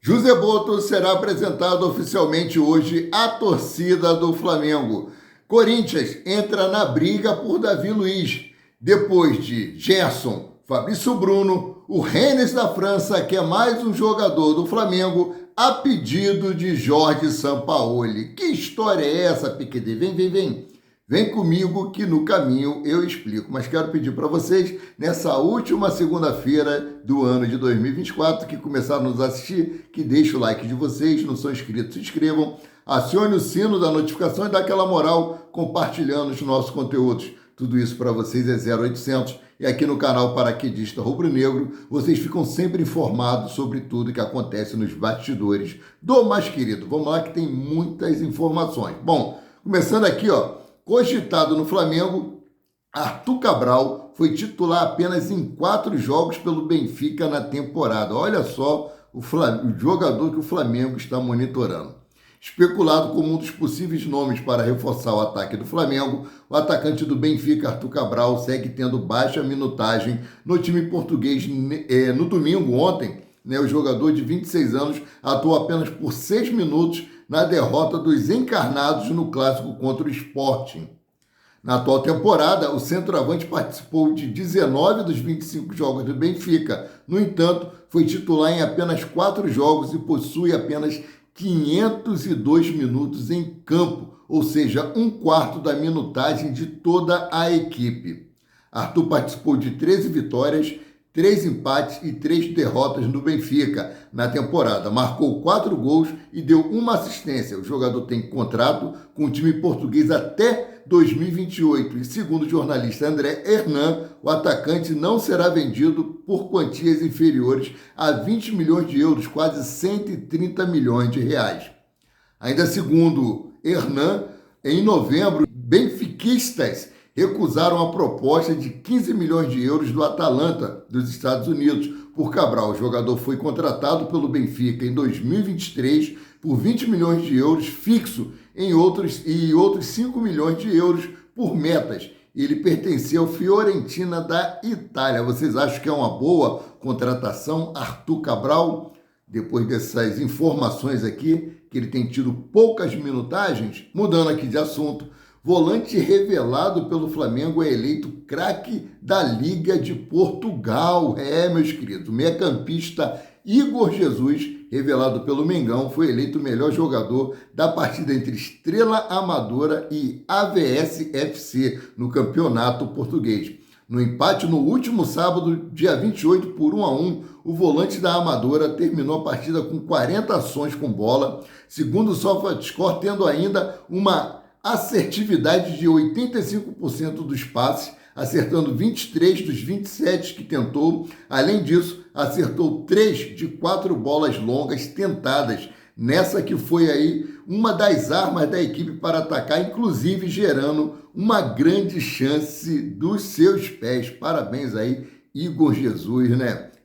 José Boto será apresentado oficialmente hoje à torcida do Flamengo. Corinthians entra na briga por Davi Luiz. Depois de Gerson, Fabrício Bruno, o Rennes da França quer mais um jogador do Flamengo a pedido de Jorge Sampaoli. Que história é essa, PQD? Vem. Vem comigo que no caminho eu explico. Mas quero pedir para vocês, nessa última segunda-feira do ano de 2024, que começaram a nos assistir, que deixem o like de vocês, não são inscritos, se inscrevam, acione o sino da notificação e dá aquela moral compartilhando os nossos conteúdos. Tudo isso para vocês é 0800 e aqui no canal Paraquedista Rubro Negro vocês ficam sempre informados sobre tudo que acontece nos bastidores do mais querido. Vamos lá que tem muitas informações. Bom, começando aqui, cogitado no Flamengo, Arthur Cabral foi titular apenas em 4 jogos pelo Benfica na temporada. Olha só o jogador que o Flamengo está monitorando. Especulado como um dos possíveis nomes para reforçar o ataque do Flamengo, o atacante do Benfica, Arthur Cabral, segue tendo baixa minutagem no time português. No domingo, ontem, o jogador de 26 anos atuou apenas por 6 minutos na derrota dos encarnados no clássico contra o Sporting. Na atual temporada, o centroavante participou de 19 dos 25 jogos do Benfica. No entanto, foi titular em apenas 4 jogos e possui apenas 502 minutos em campo, ou seja, 1/4 da minutagem de toda a equipe. Arthur participou de 13 vitórias, 3 empates e 3 derrotas no Benfica na temporada. Marcou 4 gols e deu uma assistência. O jogador tem contrato com o time português até 2028. E segundo o jornalista André Hernan, o atacante não será vendido por quantias inferiores a 20 milhões de euros, quase 130 milhões de reais. Ainda segundo Hernan, em novembro, benfiquistas recusaram a proposta de 15 milhões de euros do Atalanta, dos Estados Unidos, por Cabral. O jogador foi contratado pelo Benfica em 2023 por 20 milhões de euros fixo e outros 5 milhões de euros por metas. Ele pertencia ao Fiorentina da Itália. Vocês acham que é uma boa contratação, Arthur Cabral? Depois dessas informações aqui, que ele tem tido poucas minutagens, mudando aqui de assunto, volante revelado pelo Flamengo é eleito craque da Liga de Portugal. Meus queridos, o meia-campista Igor Jesus, revelado pelo Mengão, foi eleito o melhor jogador da partida entre Estrela Amadora e AVS FC no campeonato português. No empate no último sábado, dia 28, por 1-1, o volante da Amadora terminou a partida com 40 ações com bola, segundo o SofaScore, tendo ainda uma assertividade de 85% dos passes, acertando 23 dos 27 que tentou. Além disso, acertou 3 de 4 bolas longas tentadas, nessa que foi aí uma das armas da equipe para atacar, inclusive gerando uma grande chance dos seus pés. Parabéns aí, Igor Jesus,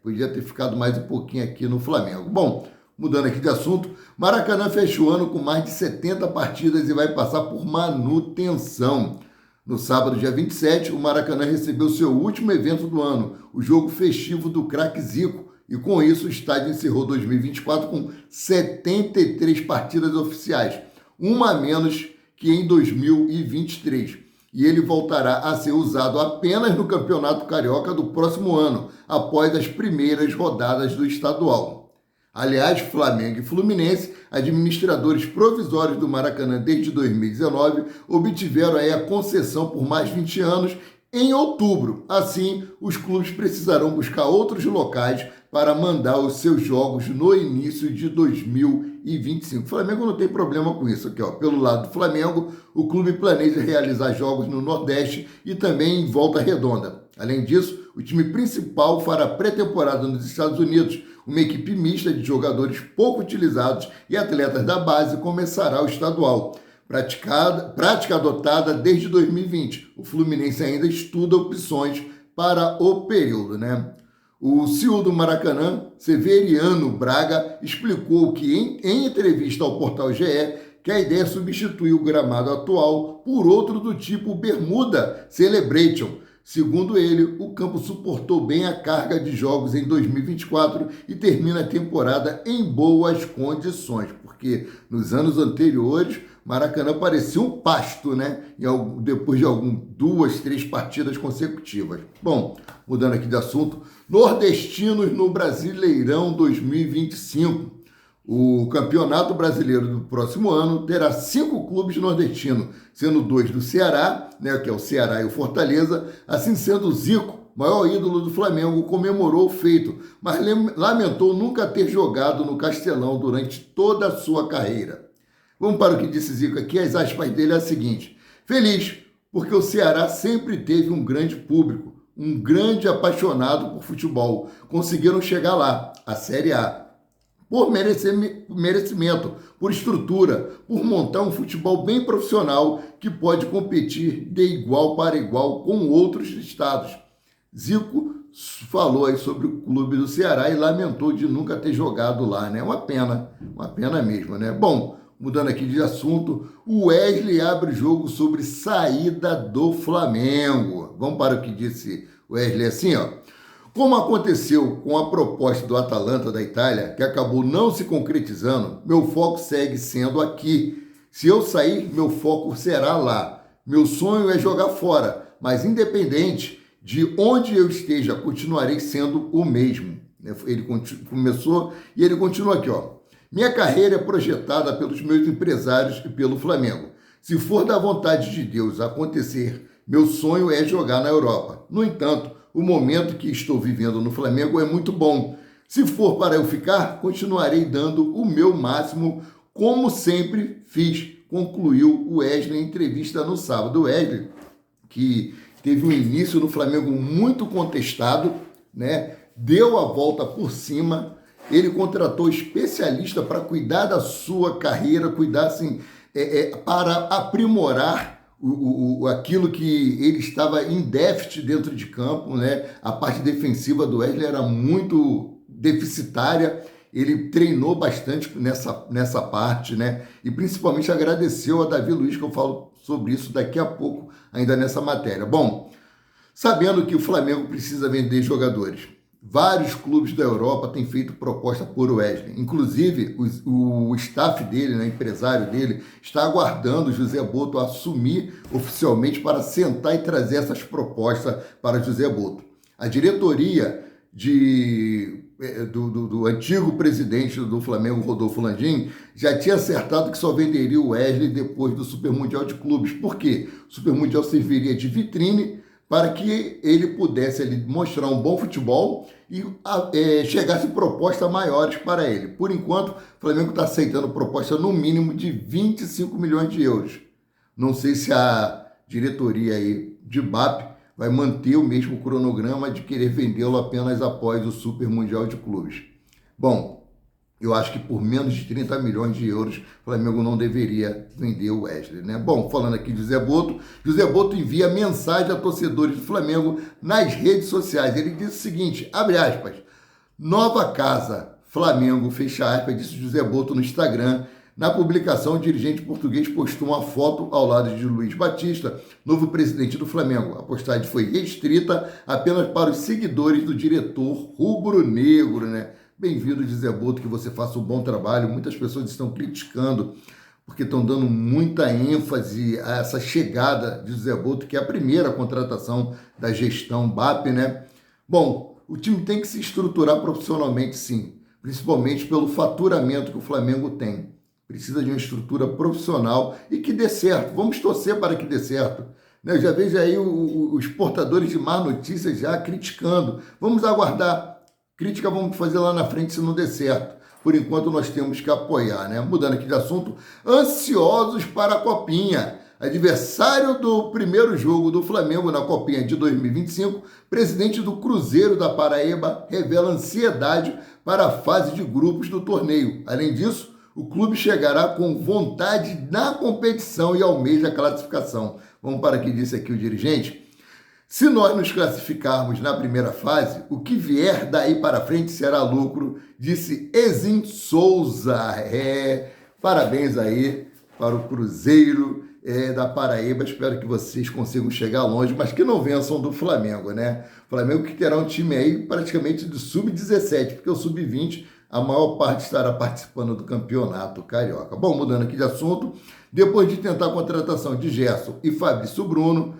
Podia ter ficado mais um pouquinho aqui no Flamengo. Bom, mudando aqui de assunto, Maracanã fecha o ano com mais de 70 partidas e vai passar por manutenção. No sábado, dia 27, o Maracanã recebeu seu último evento do ano, o jogo festivo do craque Zico, e com isso o estádio encerrou 2024 com 73 partidas oficiais, uma a menos que em 2023. E ele voltará a ser usado apenas no Campeonato Carioca do próximo ano, após as primeiras rodadas do estadual. Aliás, Flamengo e Fluminense, administradores provisórios do Maracanã desde 2019, obtiveram aí a concessão por mais 20 anos em outubro. Assim, os clubes precisarão buscar outros locais para mandar os seus jogos no início de 2025. O Flamengo não tem problema com isso aqui, Pelo lado do Flamengo, o clube planeja realizar jogos no Nordeste e também em Volta Redonda. Além disso, o time principal fará pré-temporada nos Estados Unidos. Uma equipe mista de jogadores pouco utilizados e atletas da base começará o estadual, prática adotada desde 2020. O Fluminense ainda estuda opções para o período, O CEO do Maracanã, Severiano Braga, explicou que em entrevista ao portal GE que a ideia é substituir o gramado atual por outro do tipo Bermuda Celebration, Segundo ele, o campo suportou bem a carga de jogos em 2024 e termina a temporada em boas condições, porque nos anos anteriores, Maracanã parecia um pasto, né? Depois de 2, 3 partidas consecutivas. Bom, mudando aqui de assunto, nordestinos no Brasileirão 2025. O Campeonato Brasileiro do próximo ano terá 5 clubes nordestinos, sendo 2 do Ceará, né, que é o Ceará e o Fortaleza. Assim sendo, o Zico, maior ídolo do Flamengo, comemorou o feito, mas lamentou nunca ter jogado no Castelão durante toda a sua carreira. Vamos para o que disse Zico aqui, as aspas dele é a seguinte: feliz, porque o Ceará sempre teve um grande público, um grande apaixonado por futebol. Conseguiram chegar lá, a Série A. Por merecimento, por estrutura, por montar um futebol bem profissional que pode competir de igual para igual com outros estados. Zico falou aí sobre o clube do Ceará e lamentou de nunca ter jogado lá, né? Uma pena mesmo, né? Bom, mudando aqui de assunto, o Wesley abre o jogo sobre saída do Flamengo. Vamos para o que disse o Wesley assim, ó. Como aconteceu com a proposta do Atalanta da Itália, que acabou não se concretizando, meu foco segue sendo aqui. Se eu sair, meu foco será lá. Meu sonho é jogar fora, mas independente de onde eu esteja, continuarei sendo o mesmo. Ele começou e ele continua aqui, ó. Minha carreira é projetada pelos meus empresários e pelo Flamengo. Se for da vontade de Deus acontecer, meu sonho é jogar na Europa. No entanto, o momento que estou vivendo no Flamengo é muito bom. Se for para eu ficar, continuarei dando o meu máximo, como sempre fiz, concluiu o Wesley em entrevista no sábado. O Wesley, que teve um início no Flamengo muito contestado, né? Deu a volta por cima, ele contratou especialista para cuidar da sua carreira, cuidar assim, para aprimorar aquilo que ele estava em déficit dentro de campo, né? A parte defensiva do Wesley era muito deficitária, ele treinou bastante nessa parte, né? E principalmente agradeceu a Davi Luiz, que eu falo sobre isso daqui a pouco, ainda nessa matéria. Bom, sabendo que o Flamengo precisa vender jogadores, vários clubes da Europa têm feito proposta por Wesley. Inclusive, o staff dele, né, empresário dele, está aguardando o José Boto assumir oficialmente para sentar e trazer essas propostas para José Boto. A diretoria do antigo presidente do Flamengo, Rodolfo Landim, já tinha acertado que só venderia o Wesley depois do Super Mundial de Clubes. Por quê? O Super Mundial serviria de vitrine para que ele pudesse ali mostrar um bom futebol e chegasse propostas maiores para ele. Por enquanto, o Flamengo está aceitando proposta no mínimo de 25 milhões de euros. Não sei se a diretoria aí de BAP vai manter o mesmo cronograma de querer vendê-lo apenas após o Super Mundial de Clubes. Bom, eu acho que por menos de 30 milhões de euros, o Flamengo não deveria vender o Wesley, né? Bom, falando aqui de José Boto envia mensagem a torcedores do Flamengo nas redes sociais. Ele diz o seguinte, abre aspas, nova casa, Flamengo, fecha aspas, disse José Boto no Instagram. Na publicação, o dirigente português postou uma foto ao lado de Luiz Batista, novo presidente do Flamengo. A postagem foi restrita apenas para os seguidores do diretor rubro-negro, né? Bem-vindo, José Boto, que você faça um bom trabalho. Muitas pessoas estão criticando porque estão dando muita ênfase a essa chegada de José Boto, que é a primeira contratação da gestão BAP, né? Bom, o time tem que se estruturar profissionalmente, sim, principalmente pelo faturamento que o Flamengo tem. Precisa de uma estrutura profissional e que dê certo. Vamos torcer para que dê certo. Eu já vejo aí os portadores de má notícias já criticando. Vamos aguardar. Crítica vamos fazer lá na frente se não der certo. Por enquanto nós temos que apoiar, né? Mudando aqui de assunto, ansiosos para a Copinha. Adversário do primeiro jogo do Flamengo na Copinha de 2025, presidente do Cruzeiro da Paraíba revela ansiedade para a fase de grupos do torneio. Além disso, o clube chegará com vontade na competição e almeja a classificação. Vamos para o que disse aqui o dirigente. Se nós nos classificarmos na primeira fase, o que vier daí para frente será lucro, disse Ezin Souza. Parabéns aí para o Cruzeiro. da Paraíba. Espero que vocês consigam chegar longe, mas que não vençam do Flamengo, né? Flamengo que terá um time aí praticamente do sub-17, porque o sub-20, a maior parte estará participando do campeonato carioca. Bom, mudando aqui de assunto, depois de tentar a contratação de Gerson e Fabrício Bruno,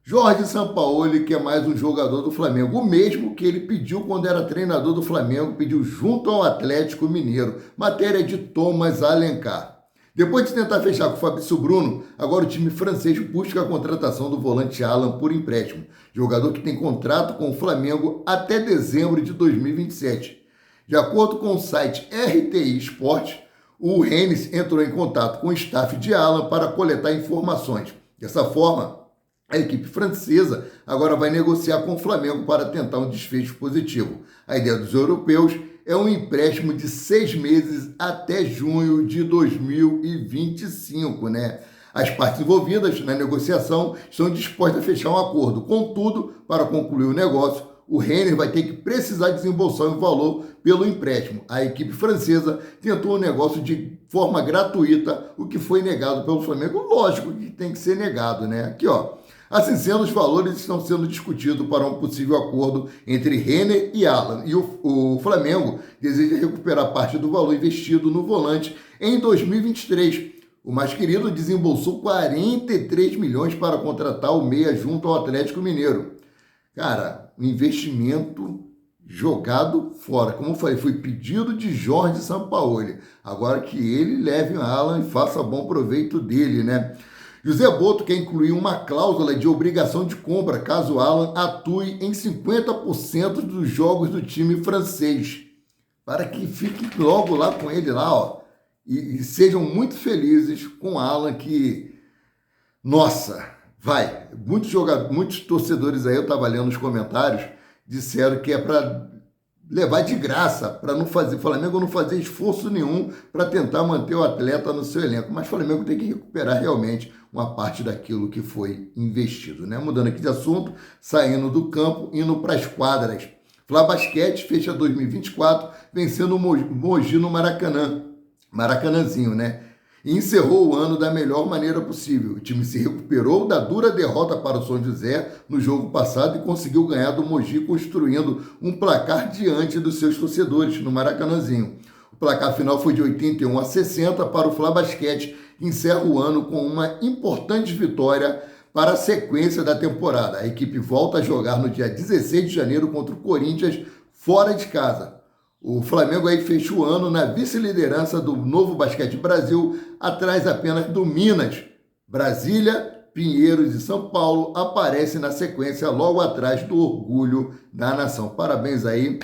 Jorge Sampaoli, que é mais um jogador do Flamengo, o mesmo que ele pediu quando era treinador do Flamengo, pediu junto ao Atlético Mineiro. Matéria de Thomas Alencar. Depois de tentar fechar com o Fabrício Bruno, agora o time francês busca a contratação do volante Alan por empréstimo, jogador que tem contrato com o Flamengo até dezembro de 2027. De acordo com o site RTI Sport, o Rennes entrou em contato com o staff de Alan para coletar informações. Dessa forma, a equipe francesa agora vai negociar com o Flamengo para tentar um desfecho positivo. A ideia dos europeus é um empréstimo de 6 meses até junho de 2025, né? As partes envolvidas na negociação estão dispostas a fechar um acordo. Contudo, para concluir o negócio, o Rennes vai ter que precisar desembolsar um valor pelo empréstimo. A equipe francesa tentou o negócio de forma gratuita, o que foi negado pelo Flamengo. Lógico que tem que ser negado, né? Aqui, ó. Assim sendo, os valores estão sendo discutidos para um possível acordo entre Rennes e Alan. E o Flamengo deseja recuperar parte do valor investido no volante em 2023. O mais querido desembolsou 43 milhões para contratar o meia junto ao Atlético Mineiro. Cara, um investimento jogado fora. Como eu falei, foi pedido de Jorge Sampaoli. Agora que ele leve o Alan e faça bom proveito dele, né? José Boto quer incluir uma cláusula de obrigação de compra caso Alan atue em 50% dos jogos do time francês. Para que fique logo lá com ele lá, ó. E sejam muito felizes com Alan que... Nossa, vai. Muitos torcedores aí, eu estava lendo nos comentários, disseram que é para levar de graça, para não fazer, o Flamengo não fazer esforço nenhum para tentar manter o atleta no seu elenco. Mas o Flamengo tem que recuperar realmente uma parte daquilo que foi investido, né? Mudando aqui de assunto, saindo do campo, indo para as quadras. Flá Basquete fecha 2024 vencendo o Mogi no Maracanã. Maracanãzinho, né? E encerrou o ano da melhor maneira possível. O time se recuperou da dura derrota para o São José no jogo passado e conseguiu ganhar do Mogi, construindo um placar diante dos seus torcedores no Maracanãzinho. O placar final foi de 81-60 para o Flá Basquete, que encerra o ano com uma importante vitória para a sequência da temporada. A equipe volta a jogar no dia 16 de janeiro contra o Corinthians, fora de casa. O Flamengo aí fecha o ano na vice-liderança do Novo Basquete Brasil, atrás apenas do Minas. Brasília, Pinheiros e São Paulo aparecem na sequência logo atrás do Orgulho da Nação. Parabéns aí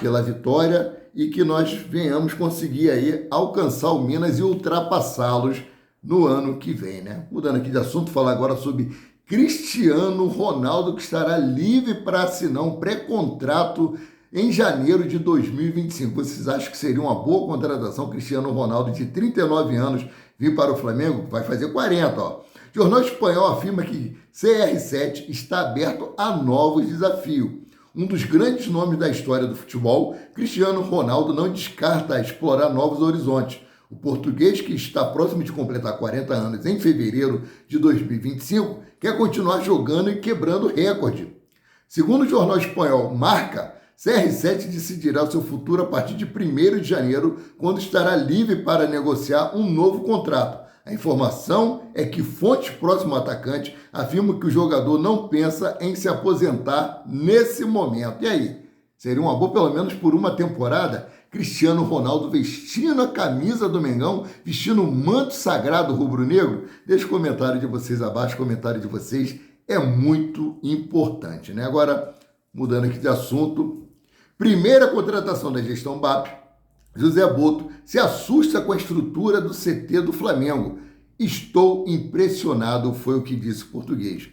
pela vitória e que nós venhamos conseguir aí alcançar o Minas e ultrapassá-los no ano que vem, né? Mudando aqui de assunto, falar agora sobre Cristiano Ronaldo, que estará livre para assinar um pré-contrato em janeiro de 2025. Vocês acham que seria uma boa contratação? Cristiano Ronaldo, de 39 anos, vir para o Flamengo? Vai fazer 40, ó. O jornal espanhol afirma que CR7 está aberto a novos desafios. Um dos grandes nomes da história do futebol, Cristiano Ronaldo não descarta explorar novos horizontes. O português, que está próximo de completar 40 anos em fevereiro de 2025, quer continuar jogando e quebrando recorde. Segundo o jornal espanhol Marca, CR7 decidirá o seu futuro a partir de 1º de janeiro, quando estará livre para negociar um novo contrato. A informação é que fontes próximas ao atacante afirmam que o jogador não pensa em se aposentar nesse momento. E aí? Seria uma boa, pelo menos por uma temporada, Cristiano Ronaldo vestindo a camisa do Mengão, vestindo o manto sagrado rubro-negro? Deixa o comentário de vocês abaixo, o comentário de vocês é muito importante, né? Agora, mudando aqui de assunto, primeira contratação da gestão BAP, José Boto se assusta com a estrutura do CT do Flamengo. Estou impressionado, foi o que disse o português.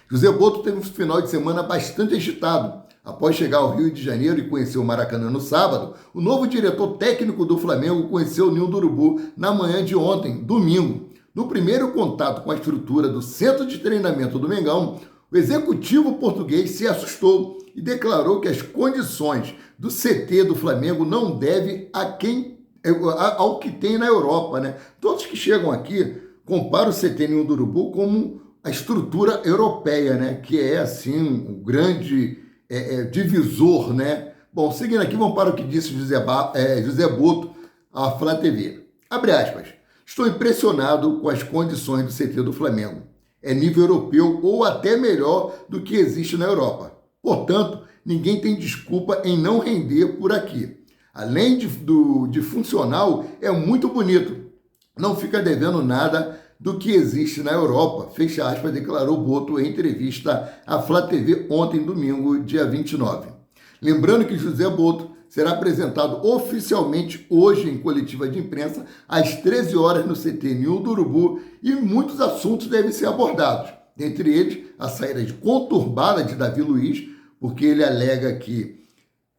José Boto teve um final de semana bastante agitado. Após chegar ao Rio de Janeiro e conhecer o Maracanã no sábado, o novo diretor técnico do Flamengo conheceu o Ninho do Urubu na manhã de ontem, domingo. No primeiro contato com a estrutura do centro de treinamento do Mengão, o executivo português se assustou e declarou que as condições do CT do Flamengo não devem ao que tem na Europa, né? Todos que chegam aqui compara o CT Ninho do Urubu como a estrutura europeia, né? Que é, assim, um grande divisor, né? Bom, seguindo aqui, vamos para o que disse José Boto à Flá TV. Abre aspas. Estou impressionado com as condições do CT do Flamengo. É nível europeu ou até melhor do que existe na Europa. Portanto, ninguém tem desculpa em não render por aqui. Além de funcional, é muito bonito. Não fica devendo nada do que existe na Europa, fecha aspas, declarou Boto em entrevista à Flá TV ontem, domingo, dia 29. Lembrando que José Boto será apresentado oficialmente hoje em coletiva de imprensa às 13 horas no CT Ninho do Urubu e muitos assuntos devem ser abordados. Dentre eles, a saída conturbada de Davi Luiz, porque ele alega que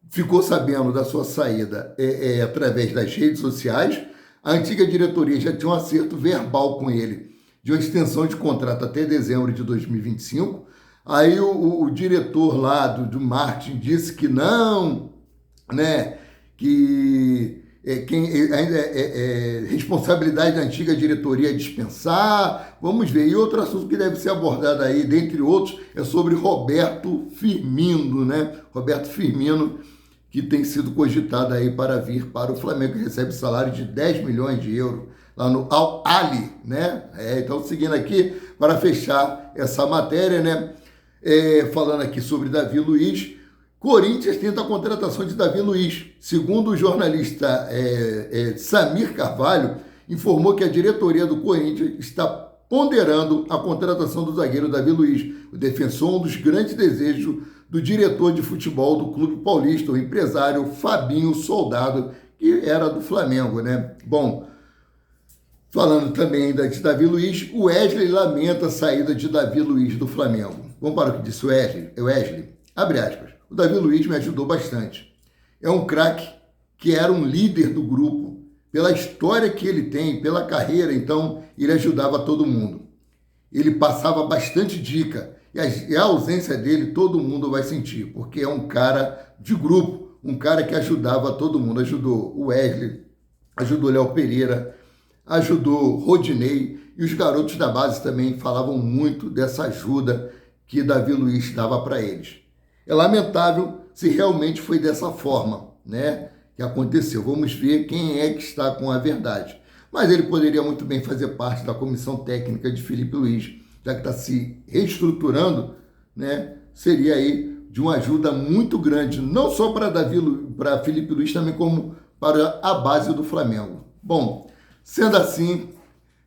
ficou sabendo da sua saída através das redes sociais. A antiga diretoria já tinha um acerto verbal com ele de uma extensão de contrato até dezembro de 2025. Aí o diretor lá do marketing disse que não, né, que ainda é responsabilidade da antiga diretoria dispensar. Vamos ver. E outro assunto que deve ser abordado aí, dentre outros, é sobre Roberto Firmino, né? Roberto Firmino, que tem sido cogitado aí para vir para o Flamengo, que recebe salário de 10 milhões de euros lá no Al-Ahly, né? Então, seguindo aqui, para fechar essa matéria, né? Falando aqui sobre Davi Luiz, Corinthians tenta a contratação de Davi Luiz. Segundo o jornalista Samir Carvalho, informou que a diretoria do Corinthians está ponderando a contratação do zagueiro Davi Luiz, o defensor, um dos grandes desejos do diretor de futebol do Clube Paulista, o empresário Fabinho Soldado, que era do Flamengo, né? Bom, falando também ainda de Davi Luiz, o Wesley lamenta a saída de Davi Luiz do Flamengo. Vamos para o que disse o Wesley. Abre aspas. O Davi Luiz me ajudou bastante. É um craque que era um líder do grupo. Pela história que ele tem, pela carreira, então, ele ajudava todo mundo. Ele passava bastante dica. E a ausência dele todo mundo vai sentir, porque é um cara de grupo, um cara que ajudava todo mundo. Ajudou o Wesley, ajudou o Léo Pereira, ajudou Rodinei, e os garotos da base também falavam muito dessa ajuda que Davi Luiz dava para eles. É lamentável se realmente foi dessa forma, né, que aconteceu. Vamos ver quem é que está com a verdade. Mas ele poderia muito bem fazer parte da comissão técnica de Felipe Luiz, já que está se reestruturando, né, seria aí de uma ajuda muito grande, não só para Felipe Luiz, também como para a base do Flamengo. Bom, sendo assim,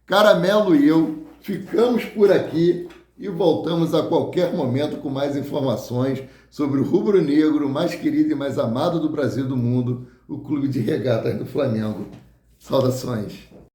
Caramelo e eu ficamos por aqui e voltamos a qualquer momento com mais informações sobre o rubro-negro mais querido e mais amado do Brasil e do mundo, o Clube de Regatas do Flamengo. Saudações!